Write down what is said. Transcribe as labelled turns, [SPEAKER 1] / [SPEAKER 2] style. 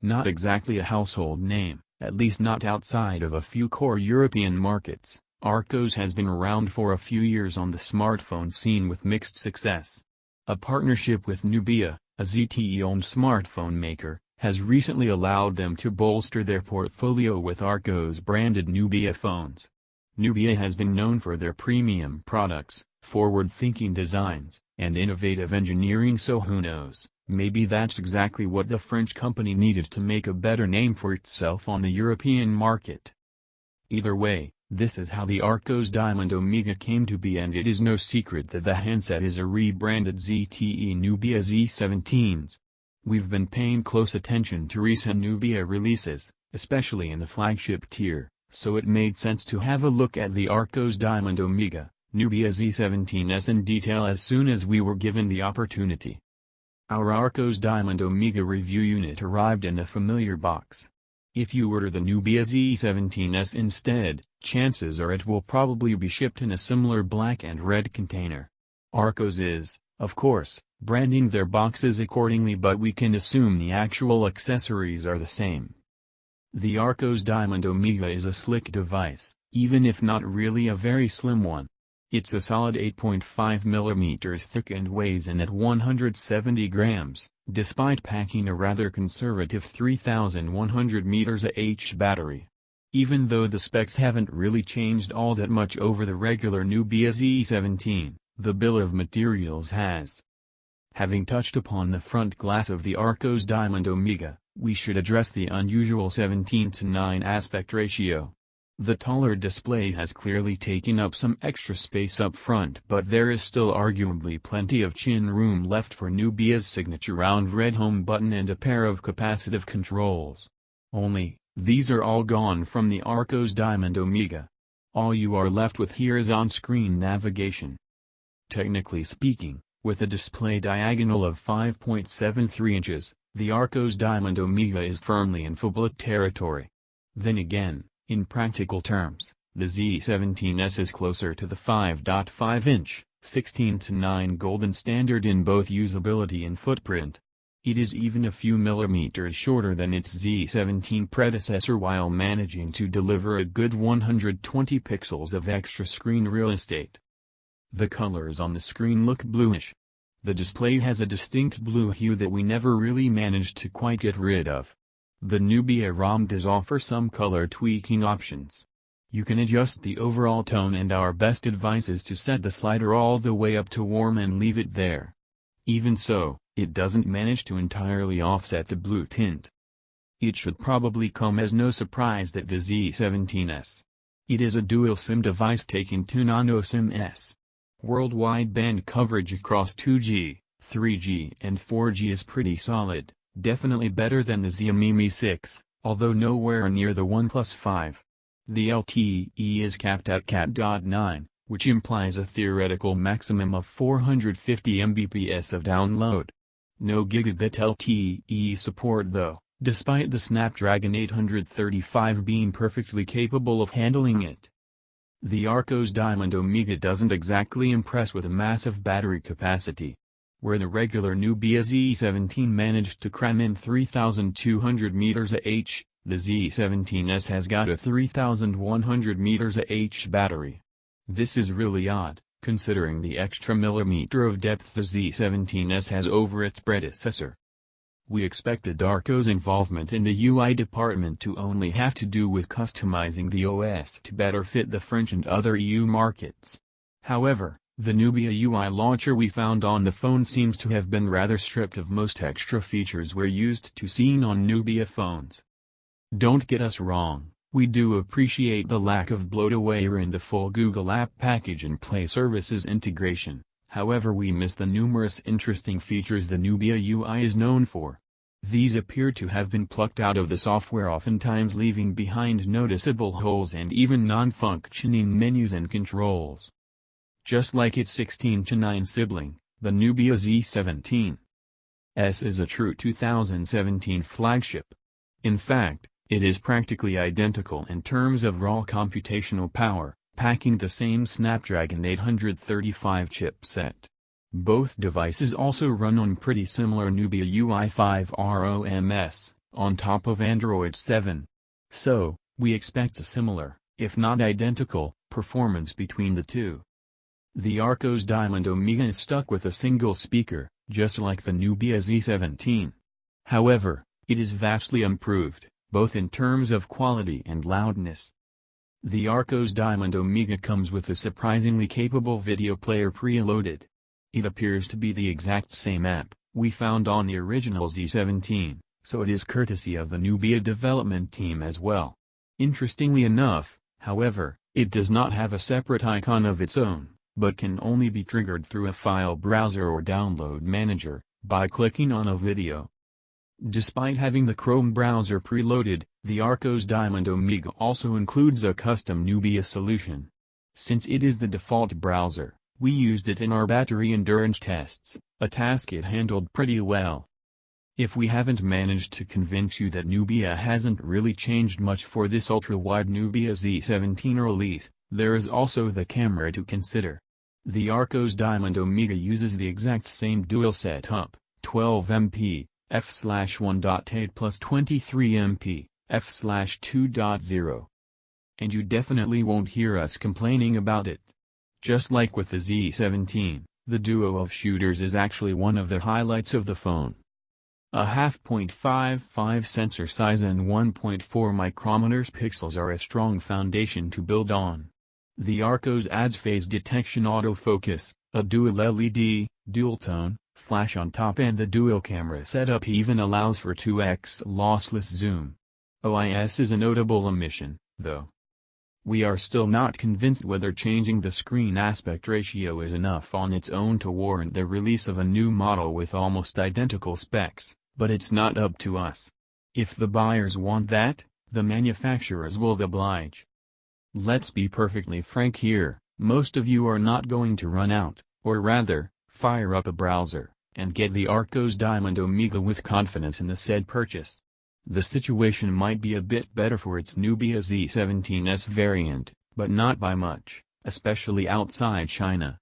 [SPEAKER 1] not exactly a household name, at least not outside of a few core European markets. Archos has been around for a few years on the smartphone scene with mixed success. A partnership with Nubia, a ZTE-owned smartphone maker, has recently allowed them to bolster their portfolio with Archos-branded Nubia phones. Nubia has been known for their premium products, forward-thinking designs, and innovative engineering, so who knows, maybe that's exactly what the French company needed to make a better name for itself on the European market. Either way, this is how the Archos Diamond Omega came to be, and it is no secret that the handset is a rebranded ZTE Nubia Z17s. We've been paying close attention to recent Nubia releases, especially in the flagship tier, so it made sense to have a look at the Archos Diamond Omega, Nubia Z17s in detail as soon as we were given the opportunity. Our Archos Diamond Omega review unit arrived in a familiar box. If you order the Nubia Z17s instead, chances are it will probably be shipped in a similar black and red container. Archos is, of course, branding their boxes accordingly, but we can assume the actual accessories are the same. The Archos Diamond Omega is a slick device, even if not really a very slim one. It's a solid 8.5 mm thick and weighs in at 170 grams, despite packing a rather conservative 3100 mAh battery. Even though the specs haven't really changed all that much over the regular Nubia Z17, the bill of materials has. Having touched upon the front glass of the Archos Diamond Omega, we should address the unusual 17:9 aspect ratio. The taller display has clearly taken up some extra space up front, but there is still arguably plenty of chin room left for Nubia's signature round red home button and a pair of capacitive controls. Only, these are all gone from the Archos Diamond Omega. All you are left with here is on-screen navigation. Technically speaking, with a display diagonal of 5.73 inches, the Archos Diamond Omega is firmly in phablet territory. Then again, in practical terms, the Z17s is closer to the 5.5-inch, 16:9 golden standard in both usability and footprint. It is even a few millimeters shorter than its Z17 predecessor while managing to deliver a good 120 pixels of extra screen real estate. The colors on the screen look bluish. The display has a distinct blue hue that we never really managed to quite get rid of. The Nubia ROM does offer some color tweaking options. You can adjust the overall tone, and our best advice is to set the slider all the way up to warm and leave it there. Even so, it doesn't manage to entirely offset the blue tint. It should probably come as no surprise that the Z17s. It is a dual SIM device taking 2 nano SIM-S. Worldwide band coverage across 2G, 3G and 4G is pretty solid. Definitely better than the Xiaomi 6, although nowhere near the OnePlus 5. The LTE is capped at Cat.9, which implies a theoretical maximum of 450 Mbps of download. No gigabit LTE support though, despite the Snapdragon 835 being perfectly capable of handling it. The Archos Diamond Omega doesn't exactly impress with a massive battery capacity. Where the regular Nubia Z17 managed to cram in 3200 mAh, the Z17s has got a 3100 mAh battery. This is really odd, considering the extra millimeter of depth the Z17s has over its predecessor. We expected Archos' involvement in the UI department to only have to do with customizing the OS to better fit the French and other EU markets. However, the Nubia UI launcher we found on the phone seems to have been rather stripped of most extra features we're used to seeing on Nubia phones. Don't get us wrong, we do appreciate the lack of bloatware in the full Google App Package and Play Services integration, however we miss the numerous interesting features the Nubia UI is known for. These appear to have been plucked out of the software, oftentimes leaving behind noticeable holes and even non-functioning menus and controls. Just like its 16:9 sibling, the Nubia Z17s is a true 2017 flagship. In fact, it is practically identical in terms of raw computational power, packing the same Snapdragon 835 chipset. Both devices also run on pretty similar Nubia UI 5 ROMs, on top of Android 7. So, we expect a similar, if not identical, performance between the two. The Archos Diamond Omega is stuck with a single speaker, just like the Nubia Z17. However, it is vastly improved, both in terms of quality and loudness. The Archos Diamond Omega comes with a surprisingly capable video player preloaded. It appears to be the exact same app we found on the original Z17, so it is courtesy of the Nubia development team as well. Interestingly enough, however, it does not have a separate icon of its own, but can only be triggered through a file browser or download manager, by clicking on a video. Despite having the Chrome browser preloaded, the Archos Diamond Omega also includes a custom Nubia solution. Since it is the default browser, we used it in our battery endurance tests, a task it handled pretty well. If we haven't managed to convince you that Nubia hasn't really changed much for this ultra-wide Nubia Z17 release, there is also the camera to consider. The Archos Diamond Omega uses the exact same dual setup, 12MP, f/1.8 plus 23MP, f/2.0. And you definitely won't hear us complaining about it. Just like with the Z17, the duo of shooters is actually one of the highlights of the phone. A 0.55 sensor size and 1.4 micrometers pixels are a strong foundation to build on. The Archos adds phase detection autofocus, a dual LED, dual tone, flash on top, and the dual camera setup even allows for 2x lossless zoom. OIS is a notable omission, though. We are still not convinced whether changing the screen aspect ratio is enough on its own to warrant the release of a new model with almost identical specs, but it's not up to us. If the buyers want that, the manufacturers will oblige. Let's be perfectly frank here, most of you are not going to run out, or rather, fire up a browser, and get the Archos Diamond Omega with confidence in the said purchase. The situation might be a bit better for its Nubia Z17S variant, but not by much, especially outside China.